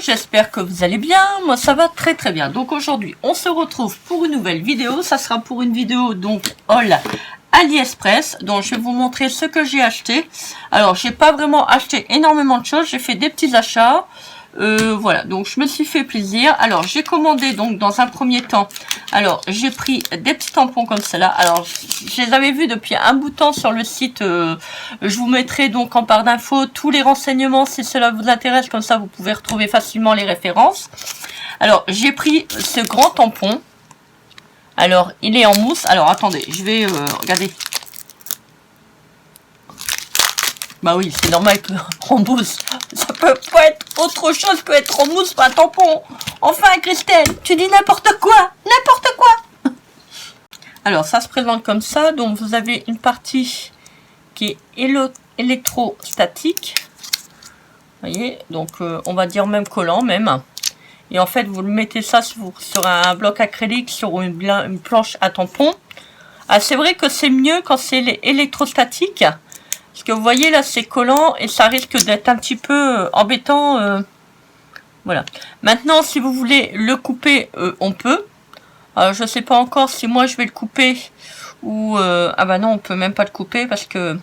j'espère que vous allez bien, moi ça va très très bien. Donc aujourd'hui on se retrouve pour une nouvelle vidéo, ça sera pour une vidéo donc haul AliExpress, donc je vais vous montrer ce que j'ai acheté. Alors j'ai pas vraiment acheté énormément de choses, j'ai fait des petits achats. Voilà, donc je me suis fait plaisir. Alors j'ai commandé donc dans un premier temps, alors j'ai pris des petits tampons comme cela. Alors je les avais vus depuis un bout de temps sur le site, je vous mettrai donc en barre d'infos tous les renseignements si cela vous intéresse, comme ça vous pouvez retrouver facilement les références. Alors j'ai pris ce grand tampon, alors il est en mousse. Alors attendez, je vais regarder. Bah oui, c'est normal qu'en mousse, ça peut pas être autre chose que être en mousse, pas un tampon. Enfin, Christelle, tu dis n'importe quoi, n'importe quoi. Alors, ça se présente comme ça. Donc, vous avez une partie qui est électrostatique. Vous voyez, donc on va dire même collant, même. Et en fait, vous le mettez ça sur un bloc acrylique, sur une planche à tampon. Ah, c'est vrai que c'est mieux quand c'est électrostatique. Parce que vous voyez là c'est collant et ça risque d'être un petit peu embêtant. Voilà. Maintenant si vous voulez le couper, on peut. Alors je sais pas encore si moi je vais le couper ou... ah bah non, on peut même pas le couper parce que...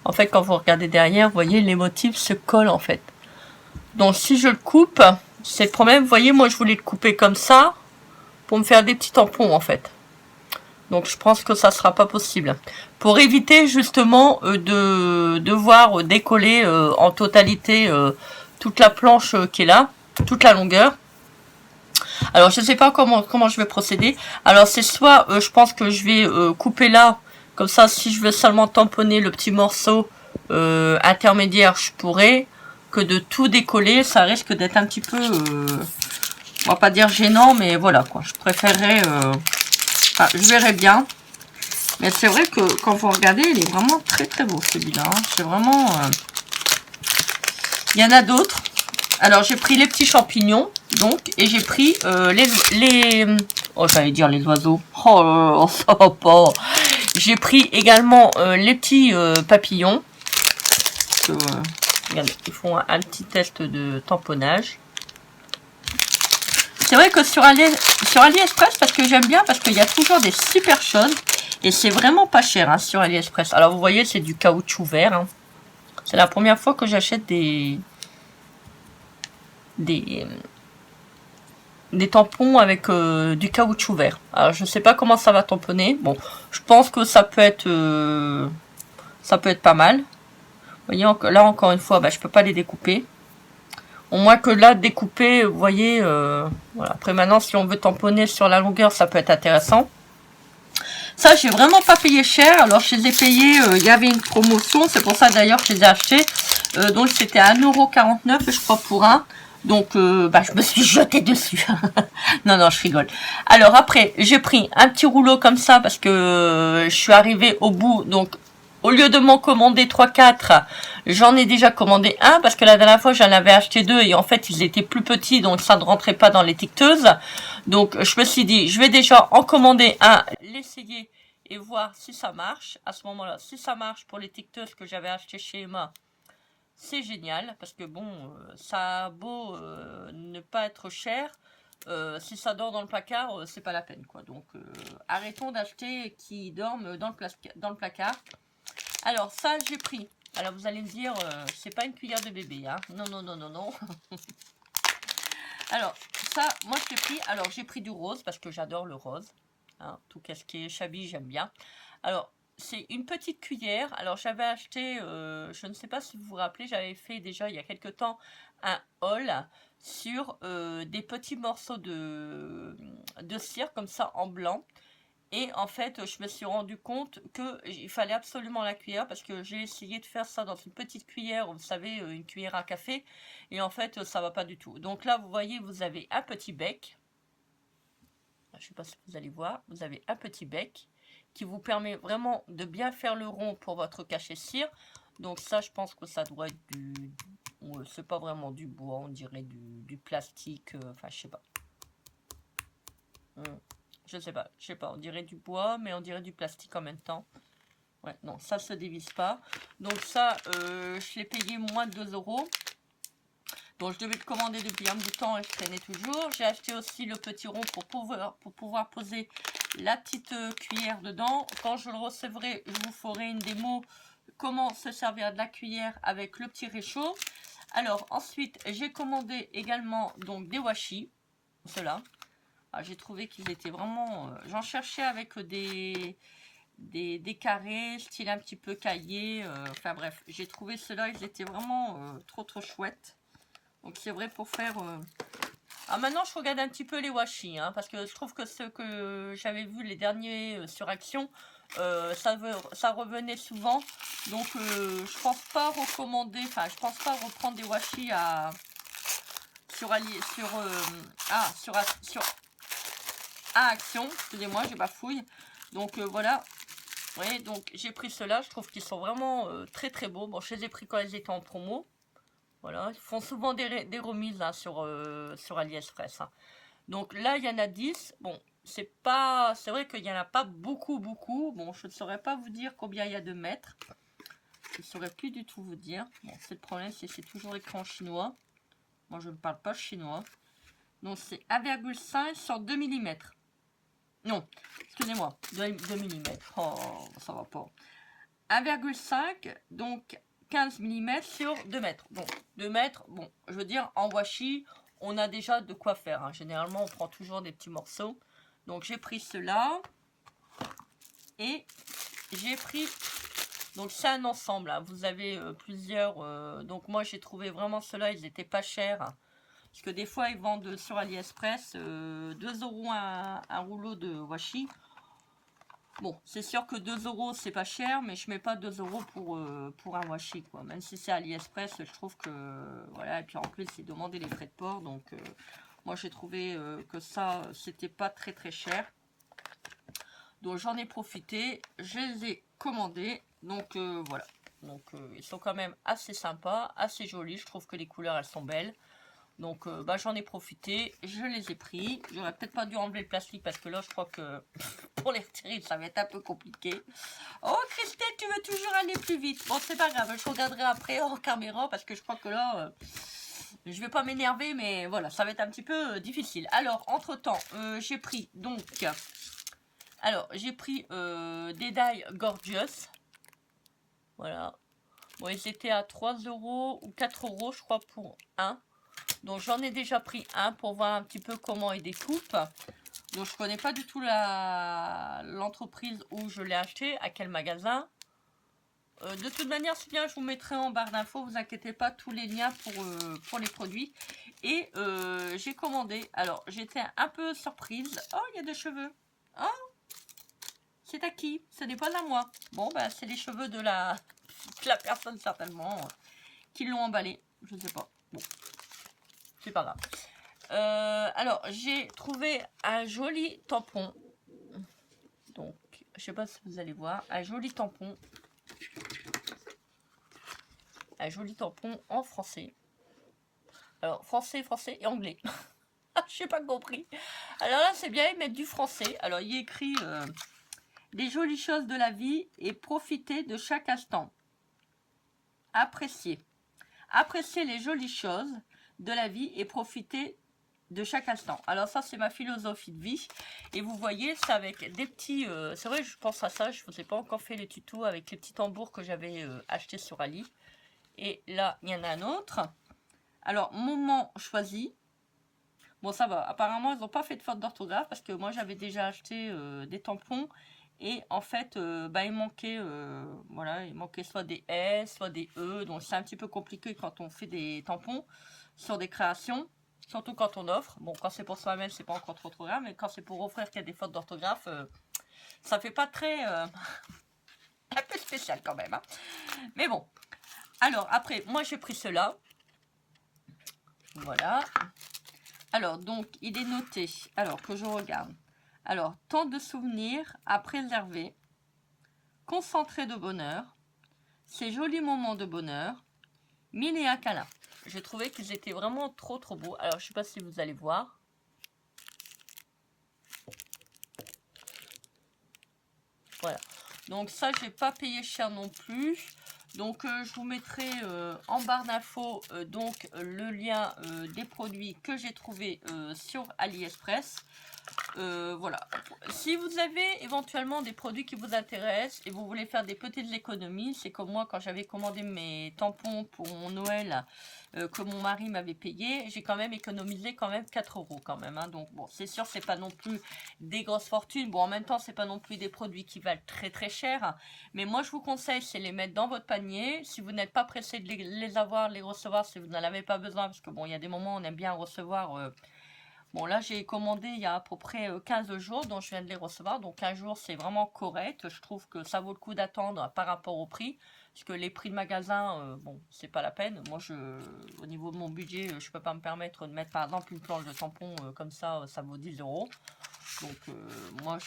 En fait quand vous regardez derrière, vous voyez les motifs se collent en fait. Donc si je le coupe, c'est le problème. Vous voyez, moi je voulais le couper comme ça pour me faire des petits tampons en fait. Donc je pense que ça sera pas possible. Pour éviter justement de devoir décoller en totalité toute la planche qui est là, toute la longueur. Alors je ne sais pas comment je vais procéder. Alors c'est soit je pense que je vais couper là, comme ça si je veux seulement tamponner le petit morceau intermédiaire, je pourrais, que de tout décoller, ça risque d'être un petit peu, on va pas dire gênant, mais voilà quoi. Je préférerais... Enfin, je verrai bien. Mais c'est vrai que quand vous regardez, il est vraiment très très beau celui-là. Hein. C'est vraiment... Il y en a d'autres. Alors j'ai pris les petits champignons. Donc, et j'ai pris les... Oh, j'allais dire les oiseaux. Oh, ça va pas. J'ai pris également les petits papillons. Regardez, ils font un petit test de tamponnage. C'est vrai que sur AliExpress, parce que j'aime bien, parce qu'il y a toujours des super choses. Et c'est vraiment pas cher hein, sur AliExpress. Alors vous voyez, c'est du caoutchouc vert. Hein. C'est la première fois que j'achète des tampons avec du caoutchouc vert. Alors je sais pas comment ça va tamponner. Bon, je pense que ça peut être pas mal. Vous voyez, là encore une fois, bah, je peux pas les découper. Au moins que là, découper, vous voyez, voilà. Après maintenant, si on veut tamponner sur la longueur, ça peut être intéressant. Ça, j'ai vraiment pas payé cher. Alors, je les ai payés, il y avait une promotion. C'est pour ça, d'ailleurs, que je les ai achetés. Donc, c'était à 1,49 €, je crois, pour un. Donc, bah, je me suis jetée dessus. Non, non, je rigole. Alors, après, j'ai pris un petit rouleau comme ça parce que je suis arrivée au bout. Donc, au lieu de m'en commander 3-4, j'en ai déjà commandé un parce que la dernière fois j'en avais acheté 2 et en fait ils étaient plus petits donc ça ne rentrait pas dans l'étiqueteuse. Donc je me suis dit je vais déjà en commander un, l'essayer et voir si ça marche. À ce moment-là, si ça marche pour l'étiqueteuse que j'avais acheté chez Emma, c'est génial parce que bon, ça a beau ne pas être cher. Si ça dort dans le placard, c'est pas la peine quoi. Donc arrêtons d'acheter qui dorment dans le placard. Alors ça j'ai pris, alors vous allez me dire c'est pas une cuillère de bébé hein. Non non non non non. Alors ça moi j'ai pris, alors j'ai pris du rose parce que j'adore le rose hein. Tout ce qui est chablis j'aime bien. Alors c'est une petite cuillère. Alors j'avais acheté, je ne sais pas si vous vous rappelez, j'avais fait déjà il y a quelques temps un haul sur des petits morceaux de cire comme ça en blanc. Et en fait, je me suis rendu compte qu'il fallait absolument la cuillère parce que j'ai essayé de faire ça dans une petite cuillère, vous savez, une cuillère à café. Et en fait, ça va pas du tout. Donc là, vous voyez, vous avez un petit bec. Je ne sais pas si vous allez voir. Vous avez un petit bec qui vous permet vraiment de bien faire le rond pour votre cachet-cire. Donc ça, je pense que ça doit être du... c'est pas vraiment du bois, on dirait du plastique. Enfin, je sais pas. Je sais pas, on dirait du bois, mais on dirait du plastique en même temps. Ouais, non, ça se dévisse pas. Donc ça, je l'ai payé moins de 2 €. Donc je devais le commander depuis un bout de temps et je traînais toujours. J'ai acheté aussi le petit rond pour pouvoir poser la petite cuillère dedans. Quand je le recevrai, je vous ferai une démo comment se servir de la cuillère avec le petit réchaud. Alors ensuite, j'ai commandé également donc des washi, ceux-là. Ah, j'ai trouvé qu'ils étaient vraiment... J'en cherchais avec des carrés, style un petit peu cahier. Enfin bref, j'ai trouvé ceux-là, ils étaient vraiment trop chouettes. Donc c'est vrai pour faire... Ah, maintenant je regarde un petit peu les washi, hein, parce que je trouve que ceux que j'avais vus les derniers sur Action, ça revenait souvent. Donc je pense pas recommander, enfin je pense pas reprendre des washi sur Action. Excusez-moi, j'ai bafouille. Donc voilà. Vous voyez, donc j'ai pris ceux-là, je trouve qu'ils sont vraiment très beaux. Bon, je les ai pris quand ils étaient en promo. Voilà, ils font souvent des remises hein, sur AliExpress. Hein. Donc là, il y en a 10. Bon, c'est vrai qu'il n'y en a pas beaucoup. Bon, je ne saurais pas vous dire combien il y a de mètres. Je ne saurais plus du tout vous dire. Bon, c'est le problème, c'est toujours écrit en chinois. Moi, je ne parle pas chinois. Donc c'est 1,5 sur 2 mm. Non, excusez-moi, 2 mm. Oh, ça va pas. 1,5, donc 15 mm sur 2 mètres. Donc 2 mètres, bon, je veux dire, en washi, on a déjà de quoi faire. Hein. Généralement, on prend toujours des petits morceaux. Donc j'ai pris cela. Et j'ai pris... Donc c'est un ensemble. Hein. Vous avez plusieurs... donc moi, j'ai trouvé vraiment ceux-là, ils étaient pas chers. Hein. Parce que des fois, ils vendent sur AliExpress 2 € un rouleau de washi. Bon, c'est sûr que 2 €, c'est pas cher, mais je mets pas 2 € pour un washi, quoi. Même si c'est AliExpress, je trouve que... Voilà, et puis en plus, c'est demander les frais de port. Donc, moi, j'ai trouvé que ça, c'était pas très cher. Donc, j'en ai profité. Je les ai commandés. Donc, voilà. Donc, ils sont quand même assez sympas, assez jolis. Je trouve que les couleurs, elles sont belles. Donc, j'en ai profité, je les ai pris. J'aurais peut-être pas dû enlever le plastique parce que là, je crois que pour les retirer, ça va être un peu compliqué. Oh, Christelle, tu veux toujours aller plus vite. Bon, c'est pas grave, je regarderai après hors caméra parce que je crois que là, je vais pas m'énerver, mais voilà, ça va être un petit peu difficile. Alors, entre-temps, j'ai pris donc... Alors, j'ai pris des die Gorgeous. Voilà. Bon, ils étaient à 3 € ou 4 € je crois, pour un. Donc j'en ai déjà pris un pour voir un petit peu comment il découpe. Donc je connais pas du tout l'entreprise où je l'ai acheté, à quel magasin. De toute manière, c'est bien, je vous mettrai en barre d'infos, vous inquiétez pas, tous les liens pour les produits. Et j'ai commandé, alors j'étais un peu surprise. Oh, il y a des cheveux. Oh, c'est à qui? Ce n'est pas à moi. Bon, bah c'est les cheveux de la personne certainement qui l'ont emballé. Je ne sais pas. Bon. C'est pas grave. Alors, j'ai trouvé un joli tampon. Donc, je sais pas si vous allez voir. Un joli tampon. Un joli tampon en français. Alors, français et anglais. Je n'ai pas compris. Alors là, c'est bien, ils mettent du français. Alors, il y a écrit des jolies choses de la vie et profiter de chaque instant. Apprécier. Apprécier les jolies choses de la vie et profiter de chaque instant. Alors ça, c'est ma philosophie de vie. Et vous voyez, c'est avec des petits... c'est vrai, je pense à ça. Je ne vous ai pas encore fait les tutos avec les petits tambours que j'avais achetés sur Ali. Et là, il y en a un autre. Alors, moment choisi. Bon, ça va. Apparemment, ils n'ont pas fait de faute d'orthographe parce que moi, j'avais déjà acheté des tampons. Et en fait, il manquait, voilà, il manquait soit des S, soit des E. Donc, c'est un petit peu compliqué quand on fait des tampons sur des créations. Surtout quand on offre. Bon, quand c'est pour soi-même, c'est pas encore trop grave. Mais quand c'est pour offrir qu'il y a des fautes d'orthographe, ça fait pas très... un peu spécial quand même. Hein. Mais bon. Alors, après, moi, j'ai pris cela. Voilà. Alors, donc, il est noté. Alors, que je regarde. Alors, tant de souvenirs à préserver. Concentré de bonheur. Ces jolis moments de bonheur. 1001 câlins. J'ai trouvé qu'ils étaient vraiment trop beaux. Alors, je sais pas si vous allez voir. Voilà. Donc ça, j'ai pas payé cher non plus. Donc je vous mettrai en barre d'infos donc le lien des produits que j'ai trouvé sur AliExpress. Voilà, si vous avez éventuellement des produits qui vous intéressent et vous voulez faire des petites économies, c'est comme moi quand j'avais commandé mes tampons pour mon Noël que mon mari m'avait payé, j'ai quand même économisé quand même 4 € quand même, hein. Donc bon, c'est sûr, c'est pas non plus des grosses fortunes. Bon, en même temps, c'est pas non plus des produits qui valent très très cher, mais moi je vous conseille, c'est les mettre dans votre panier. Si vous n'êtes pas pressé de les avoir, de les recevoir, si vous n'en avez pas besoin, parce que bon, il y a des moments où on aime bien recevoir. Bon, là, j'ai commandé il y a à peu près 15 jours, donc je viens de les recevoir. Donc, 15 jours, c'est vraiment correct. Je trouve que ça vaut le coup d'attendre par rapport au prix. Parce que les prix de magasin, bon, c'est pas la peine. Moi, au niveau de mon budget, je peux pas me permettre de mettre, par exemple, une planche de tampon comme ça, ça vaut 10 €. Donc, moi,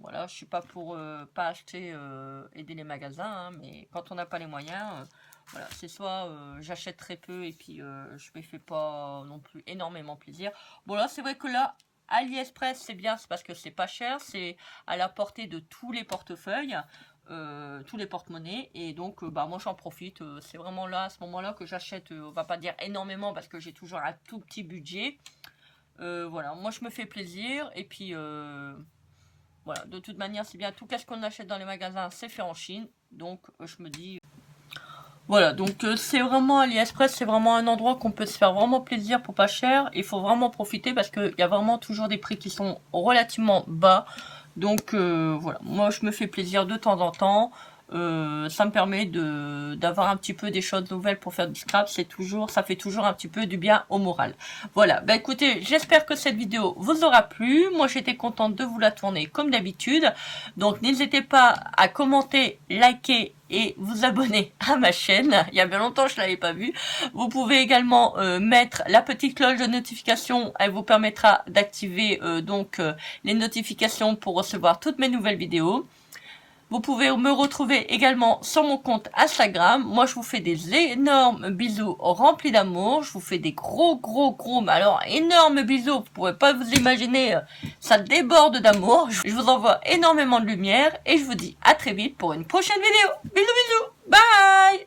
voilà, je suis pas pour pas acheter, aider les magasins, hein, mais quand on n'a pas les moyens... voilà, c'est soit j'achète très peu et puis je me fais pas non plus énormément plaisir. Bon là, c'est vrai que là, AliExpress, c'est bien, c'est parce que c'est pas cher, c'est à la portée de tous les portefeuilles, tous les porte-monnaies. Et donc, bah moi j'en profite, c'est vraiment là, à ce moment-là que j'achète, on va pas dire énormément parce que j'ai toujours un tout petit budget. Voilà, moi je me fais plaisir et puis... voilà, de toute manière, c'est bien tout. Qu'est-ce qu'on achète dans les magasins, c'est fait en Chine. Donc, je me dis... Voilà, donc c'est vraiment AliExpress, c'est vraiment un endroit qu'on peut se faire vraiment plaisir pour pas cher. Il faut vraiment profiter parce qu'il y a vraiment toujours des prix qui sont relativement bas. Donc voilà, moi je me fais plaisir de temps en temps. Ça me permet d'avoir un petit peu des choses nouvelles pour faire du scrap. Ça fait toujours un petit peu du bien au moral. Voilà, bah écoutez, j'espère que cette vidéo vous aura plu. Moi j'étais contente de vous la tourner comme d'habitude. Donc n'hésitez pas à commenter, liker et vous abonner à ma chaîne. Il y a bien longtemps je ne l'avais pas vu. Vous pouvez également mettre la petite cloche de notification. Elle vous permettra d'activer les notifications pour recevoir toutes mes nouvelles vidéos. Vous pouvez me retrouver également sur mon compte Instagram. Moi, je vous fais des énormes bisous remplis d'amour. Je vous fais des gros, mais alors énormes bisous. Vous pouvez pas vous imaginer, ça déborde d'amour. Je vous envoie énormément de lumière et je vous dis à très vite pour une prochaine vidéo. Bisous, bisous. Bye!